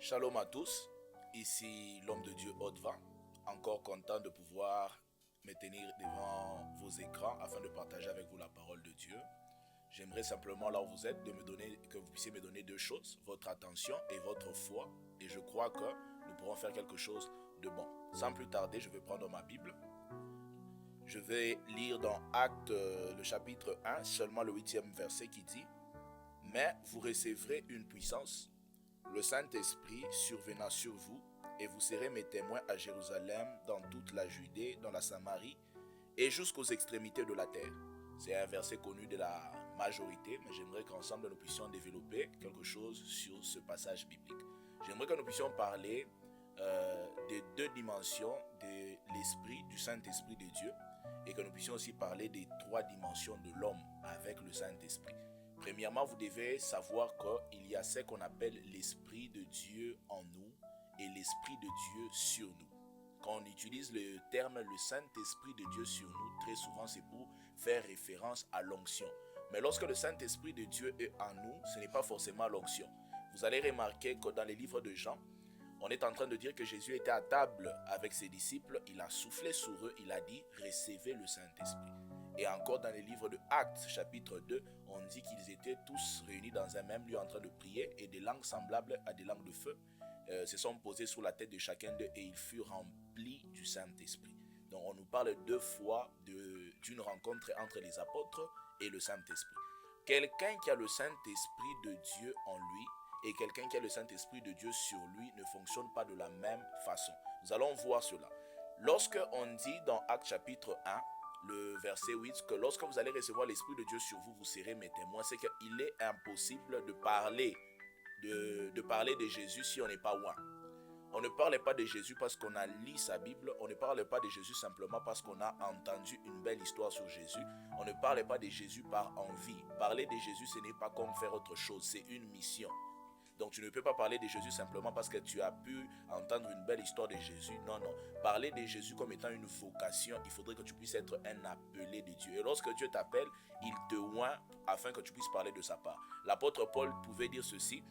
Shalom à tous, ici l'homme de Dieu Haute-Vent, encore content de pouvoir me tenir devant vos écrans afin de partager avec vous la parole de Dieu. J'aimerais simplement là où vous êtes que vous puissiez me donner deux choses, votre attention et votre foi, et je crois que nous pourrons faire quelque chose de bon. Sans plus tarder, je vais prendre ma Bible. Je vais lire dans Actes le chapitre 1, seulement le 8e verset qui dit « Mais vous recevrez une puissance, le Saint-Esprit survenant sur vous, et vous serez mes témoins à Jérusalem, dans toute la Judée, dans la Samarie, et jusqu'aux extrémités de la terre. » C'est un verset connu de la majorité, mais j'aimerais qu'ensemble nous puissions développer quelque chose sur ce passage biblique. J'aimerais que nous puissions parler des deux dimensions de l'esprit, du Saint-Esprit de Dieu, et que nous puissions aussi parler des trois dimensions de l'homme avec le Saint-Esprit. Premièrement, vous devez savoir qu'il y a ce qu'on appelle l'Esprit de Dieu en nous et l'Esprit de Dieu sur nous. Quand on utilise le terme le Saint-Esprit de Dieu sur nous, très souvent c'est pour faire référence à l'onction. Mais lorsque le Saint-Esprit de Dieu est en nous, ce n'est pas forcément l'onction. Vous allez remarquer que dans les livres de Jean, on est en train de dire que Jésus était à table avec ses disciples, il a soufflé sur eux, il a dit « Recevez le Saint-Esprit ». Et encore dans les livres de Actes, chapitre 2, on dit qu'ils étaient tous réunis dans un même lieu en train de prier et des langues semblables à des langues de feu se sont posées sur la tête de chacun d'eux et ils furent remplis du Saint-Esprit. Donc on nous parle deux fois d'une rencontre entre les apôtres et le Saint-Esprit. Quelqu'un qui a le Saint-Esprit de Dieu en lui et quelqu'un qui a le Saint-Esprit de Dieu sur lui ne fonctionne pas de la même façon. Nous allons voir cela. Lorsque on dit dans Actes chapitre 1, le verset 8, que lorsque vous allez recevoir l'Esprit de Dieu sur vous, vous serez mes témoins, c'est qu'il est impossible de parler de Jésus si on n'est pas loin. On ne parle pas de Jésus parce qu'on a lu sa Bible, on ne parle pas de Jésus simplement parce qu'on a entendu une belle histoire sur Jésus, on ne parle pas de Jésus par envie. Parler de Jésus, ce n'est pas comme faire autre chose, c'est une mission. Donc tu ne peux pas parler de Jésus simplement parce que tu as pu entendre une belle histoire de Jésus. Non, non. Parler de Jésus comme étant une vocation, il faudrait que tu puisses être un appelé de Dieu. Et lorsque Dieu t'appelle, il te oint afin que tu puisses parler de sa part. L'apôtre Paul pouvait dire ceci: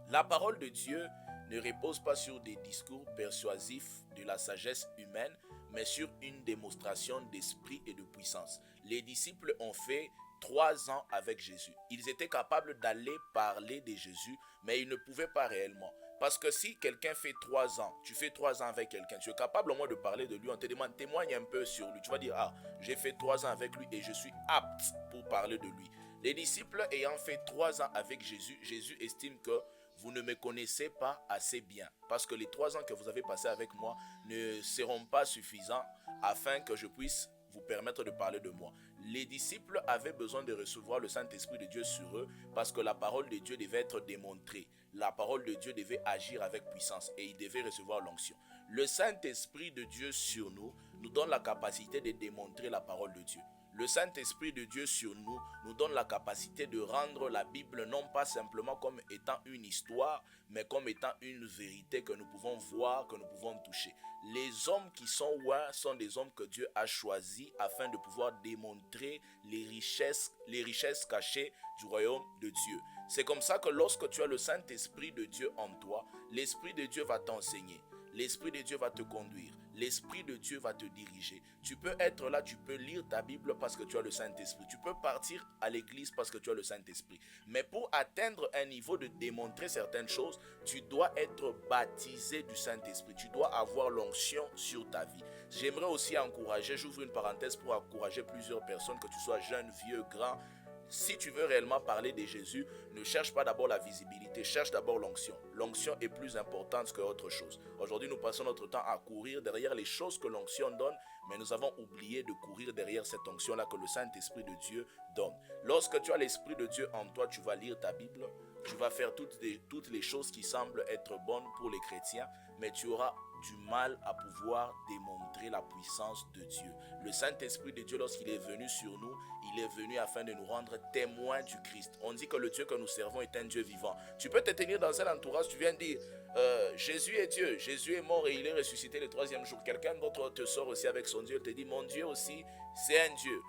la parole de Dieu ne repose pas sur des discours persuasifs de la sagesse humaine, mais sur une démonstration d'esprit et de puissance. Les disciples ont fait 3 ans avec Jésus. Ils étaient capables d'aller parler de Jésus, mais ils ne pouvaient pas réellement. Parce que si quelqu'un fait 3 ans, tu fais 3 ans avec quelqu'un, tu es capable au moins de parler de lui, on te demande, témoigne un peu sur lui. Tu vas dire, ah, j'ai fait 3 ans avec lui et je suis apte pour parler de lui. Les disciples ayant fait 3 ans avec Jésus, Jésus estime que vous ne me connaissez pas assez bien. Parce que les 3 ans que vous avez passés avec moi ne seront pas suffisants afin que je puisse vous permettre de parler de moi. Les disciples avaient besoin de recevoir le Saint-Esprit de Dieu sur eux parce que la parole de Dieu devait être démontrée. La parole de Dieu devait agir avec puissance et ils devaient recevoir l'onction. Le Saint-Esprit de Dieu sur nous nous donne la capacité de démontrer la parole de Dieu. Le Saint-Esprit de Dieu sur nous nous donne la capacité de rendre la Bible non pas simplement comme étant une histoire, mais comme étant une vérité que nous pouvons voir, que nous pouvons toucher. Les hommes qui sont loin sont des hommes que Dieu a choisis afin de pouvoir démontrer les richesses cachées du royaume de Dieu. C'est comme ça que lorsque tu as le Saint-Esprit de Dieu en toi, l'Esprit de Dieu va t'enseigner. L'Esprit de Dieu va te conduire. L'Esprit de Dieu va te diriger. Tu peux être là, tu peux lire ta Bible parce que tu as le Saint-Esprit. Tu peux partir à l'église parce que tu as le Saint-Esprit. Mais pour atteindre un niveau de démontrer certaines choses, tu dois être baptisé du Saint-Esprit. Tu dois avoir l'onction sur ta vie. J'aimerais aussi encourager, j'ouvre une parenthèse pour encourager plusieurs personnes, que tu sois jeune, vieux, grand. Si tu veux réellement parler de Jésus, ne cherche pas d'abord la visibilité, cherche d'abord l'onction. L'onction est plus importante que autre chose. Aujourd'hui, nous passons notre temps à courir derrière les choses que l'onction donne, mais nous avons oublié de courir derrière cette onction-là que le Saint-Esprit de Dieu donne. Lorsque tu as l'Esprit de Dieu en toi, tu vas lire ta Bible, tu vas faire toutes les choses qui semblent être bonnes pour les chrétiens, mais tu auras du mal à pouvoir démontrer la puissance de Dieu. Le Saint-Esprit de Dieu, lorsqu'il est venu sur nous, il est venu afin de nous rendre témoins du Christ. On dit que le Dieu que nous servons est un Dieu vivant. Tu peux te tenir dans un entourage, tu viens dire Jésus est Dieu, Jésus est mort et il est ressuscité le 3e jour. Quelqu'un d'autre te sort aussi avec son Dieu, te dit mon Dieu aussi, c'est un Dieu.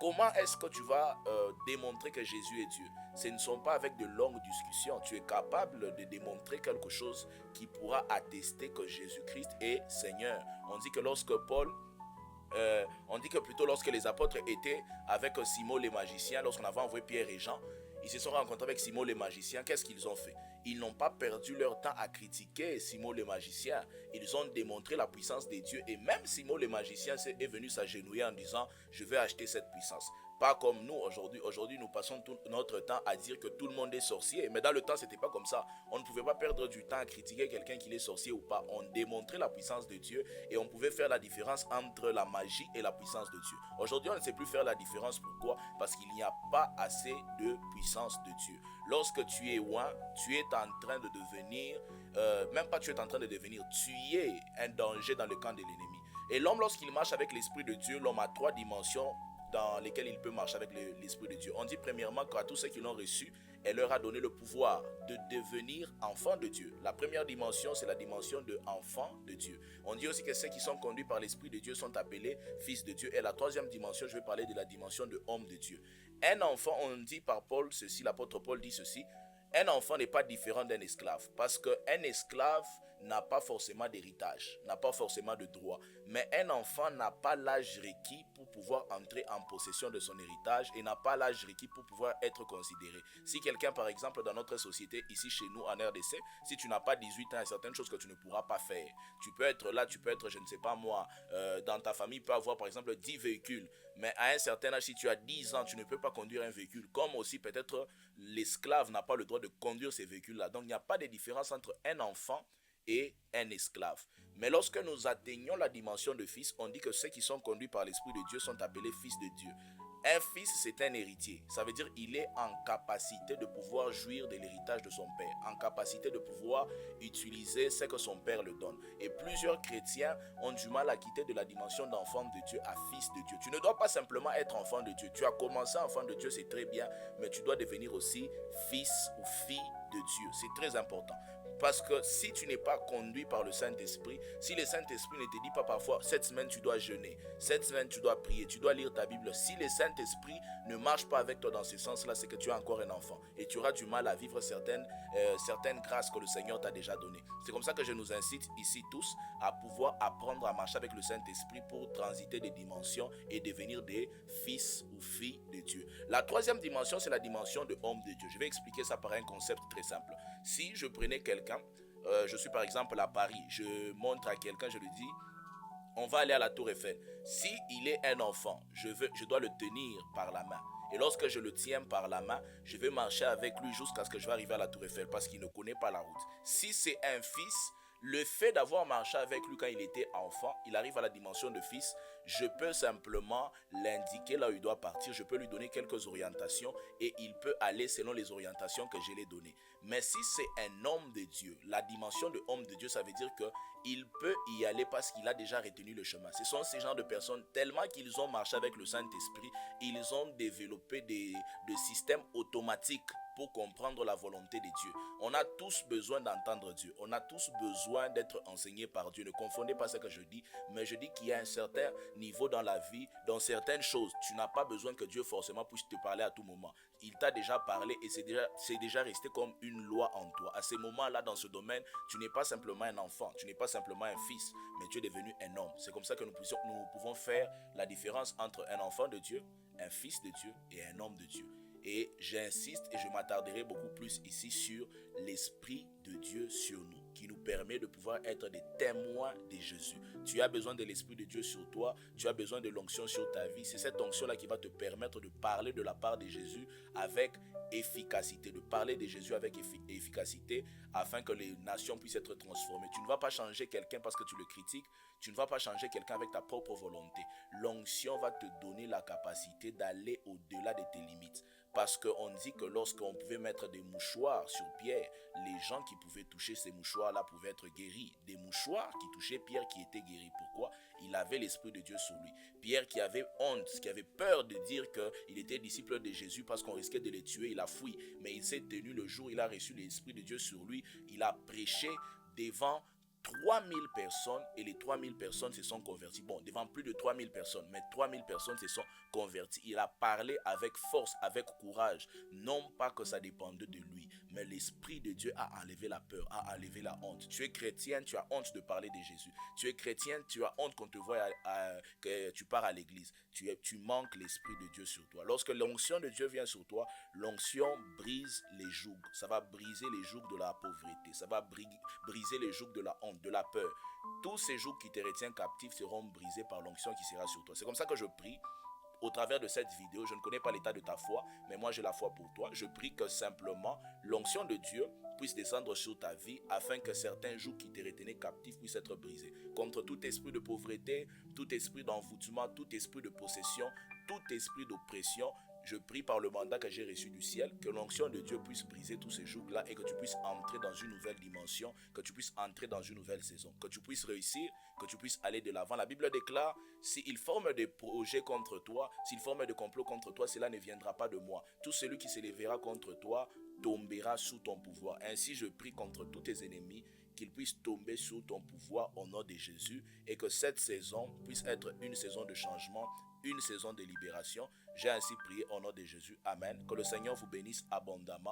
Comment est-ce que tu vas démontrer que Jésus est Dieu? Ce ne sont pas avec de longues discussions. Tu es capable de démontrer quelque chose qui pourra attester que Jésus-Christ est Seigneur. On dit que on dit que plutôt lorsque les apôtres étaient avec Simon les magiciens, lorsqu'on avait envoyé Pierre et Jean, ils se sont rencontrés avec Simon les magiciens. Qu'est-ce qu'ils ont fait? Ils n'ont pas perdu leur temps à critiquer Simon les magiciens. Ils ont démontré la puissance des dieux. Et même Simon les magiciens est venu s'agenouiller en disant, je vais acheter cette puissance. Pas comme nous aujourd'hui. Aujourd'hui, nous passons tout notre temps à dire que tout le monde est sorcier. Mais dans le temps, c'était pas comme ça. On ne pouvait pas perdre du temps à critiquer quelqu'un qui est sorcier ou pas. On démontrait la puissance de Dieu et on pouvait faire la différence entre la magie et la puissance de Dieu. Aujourd'hui, on ne sait plus faire la différence. Pourquoi? Parce qu'il n'y a pas assez de puissance de Dieu. Lorsque tu es loin, tu es en train de devenir, même pas tu es en train de devenir, tu es un danger dans le camp de l'ennemi. Et l'homme, lorsqu'il marche avec l'Esprit de Dieu, l'homme a 3 dimensions dans lesquelles il peut marcher avec l'Esprit de Dieu. On dit premièrement qu'à tous ceux qui l'ont reçu, elle leur a donné le pouvoir de devenir enfants de Dieu. La première dimension, c'est la dimension de enfants de Dieu. On dit aussi que ceux qui sont conduits par l'Esprit de Dieu sont appelés fils de Dieu. Et la troisième dimension, je vais parler de la dimension de homme de Dieu. Un enfant, on dit par Paul ceci, l'apôtre Paul dit ceci, un enfant n'est pas différent d'un esclave, parce qu'un esclave n'a pas forcément d'héritage, n'a pas forcément de droit. Mais un enfant n'a pas l'âge requis pour pouvoir entrer en possession de son héritage et n'a pas l'âge requis pour pouvoir être considéré. Si quelqu'un, par exemple, dans notre société, ici chez nous en RDC, si tu n'as pas 18 ans, il y a certaines choses que tu ne pourras pas faire. Tu peux être là, tu peux être, je ne sais pas moi, dans ta famille, peut avoir par exemple 10 véhicules. Mais à un certain âge, si tu as 10 ans, tu ne peux pas conduire un véhicule. Comme aussi peut-être l'esclave n'a pas le droit de conduire ces véhicules-là. Donc il n'y a pas de différence entre un enfant et un esclave. Mais lorsque nous atteignons la dimension de fils, on dit que ceux qui sont conduits par l'Esprit de Dieu sont appelés fils de Dieu. Un fils, c'est un héritier. Ça veut dire qu'il est en capacité de pouvoir jouir de l'héritage de son père, en capacité de pouvoir utiliser ce que son père le donne. Et plusieurs chrétiens ont du mal à quitter de la dimension d'enfant de Dieu à fils de Dieu. Tu ne dois pas simplement être enfant de Dieu. Tu as commencé enfant de Dieu, c'est très bien, mais tu dois devenir aussi fils ou fille de Dieu. C'est très important. Parce que si tu n'es pas conduit par le Saint-Esprit, si le Saint-Esprit ne te dit pas parfois, cette semaine tu dois jeûner, cette semaine tu dois prier, tu dois lire ta Bible, si le Saint-Esprit ne marche pas avec toi dans ce sens-là, c'est que tu es encore un enfant. Et tu auras du mal à vivre certaines grâces que le Seigneur t'a déjà données. C'est comme ça que je nous incite ici tous à pouvoir apprendre à marcher avec le Saint-Esprit pour transiter des dimensions et devenir des fils ou filles de Dieu. La troisième dimension, c'est la dimension de homme de Dieu. Je vais expliquer ça par un concept très simple. Si je prenais quelqu'un, je suis par exemple à Paris, je montre à quelqu'un, je lui dis, on va aller à la Tour Eiffel. Si il est un enfant, je dois le tenir par la main. Et lorsque je le tiens par la main, je vais marcher avec lui jusqu'à ce que je vais arriver à la Tour Eiffel parce qu'il ne connaît pas la route. Si c'est un fils, le fait d'avoir marché avec lui quand il était enfant, il arrive à la dimension de fils, je peux simplement l'indiquer là où il doit partir, je peux lui donner quelques orientations et il peut aller selon les orientations que je lui ai données. Mais si c'est un homme de Dieu, la dimension de homme de Dieu, ça veut dire qu'il peut y aller parce qu'il a déjà retenu le chemin. Ce sont ces genres de personnes, tellement qu'ils ont marché avec le Saint-Esprit, ils ont développé des systèmes automatiques pour comprendre la volonté de Dieu. On a tous besoin d'entendre Dieu. On a tous besoin d'être enseignés par Dieu. Ne confondez pas ce que je dis, mais je dis qu'il y a un certain niveau dans la vie, dans certaines choses. Tu n'as pas besoin que Dieu forcément puisse te parler à tout moment. Il t'a déjà parlé et c'est déjà resté comme une loi en toi. À ces moments-là, dans ce domaine, tu n'es pas simplement un enfant, tu n'es pas simplement un fils, mais tu es devenu un homme. C'est comme ça que nous pouvons faire la différence entre un enfant de Dieu, un fils de Dieu et un homme de Dieu. Et j'insiste et je m'attarderai beaucoup plus ici sur l'Esprit de Dieu sur nous, qui nous permet de pouvoir être des témoins de Jésus. Tu as besoin de l'Esprit de Dieu sur toi, tu as besoin de l'onction sur ta vie. C'est cette onction-là qui va te permettre de parler de la part de Jésus avec efficacité, de parler de Jésus avec efficacité afin que les nations puissent être transformées. Tu ne vas pas changer quelqu'un parce que tu le critiques, tu ne vas pas changer quelqu'un avec ta propre volonté. L'onction va te donner la capacité d'aller au-delà de tes limites. Parce qu'on dit que lorsqu'on pouvait mettre des mouchoirs sur Pierre, les gens qui pouvaient toucher ces mouchoirs-là pouvaient être guéris. Des mouchoirs qui touchaient Pierre qui était guéri. Pourquoi? Il avait l'Esprit de Dieu sur lui. Pierre qui avait honte, qui avait peur de dire qu'il était disciple de Jésus parce qu'on risquait de le tuer, il a fui. Mais il s'est tenu le jour où il a reçu l'Esprit de Dieu sur lui. Il a prêché devant 3000 personnes et les 3000 personnes se sont converties. Bon, devant plus de 3000 personnes, mais 3000 personnes se sont converties. Il a parlé avec force, avec courage. Non pas que ça dépendait de lui, mais l'Esprit de Dieu a enlevé la peur, a enlevé la honte. Tu es chrétien, tu as honte de parler de Jésus. Tu es chrétien, tu as honte qu'on te voit, que tu pars à l'église. Tu manques l'Esprit de Dieu sur toi. Lorsque l'onction de Dieu vient sur toi, l'onction brise les jougs. Ça va briser les jougs de la pauvreté. Ça va briser les jougs de la honte, de la peur. Tous ces jougs qui te retiennent captif seront brisés par l'onction qui sera sur toi. C'est comme ça que je prie au travers de cette vidéo. Je ne connais pas l'état de ta foi, mais moi j'ai la foi pour toi. Je prie que simplement l'onction de Dieu puisse descendre sur ta vie afin que certains jougs qui te retenaient captifs puissent être brisés. Contre tout esprit de pauvreté, tout esprit d'envoûtement, tout esprit de possession, tout esprit d'oppression, je prie par le mandat que j'ai reçu du ciel, que l'onction de Dieu puisse briser tous ces jougs-là et que tu puisses entrer dans une nouvelle dimension, que tu puisses entrer dans une nouvelle saison, que tu puisses réussir, que tu puisses aller de l'avant. La Bible déclare, s'il forme des projets contre toi, s'il forme des complots contre toi, cela ne viendra pas de moi. Tout celui qui s'élèvera contre toi tombera sous ton pouvoir. Ainsi, je prie contre tous tes ennemis, qu'ils puissent tomber sous ton pouvoir au nom de Jésus et que cette saison puisse être une saison de changement, une saison de libération. J'ai ainsi prié au nom de Jésus. Amen. Que le Seigneur vous bénisse abondamment.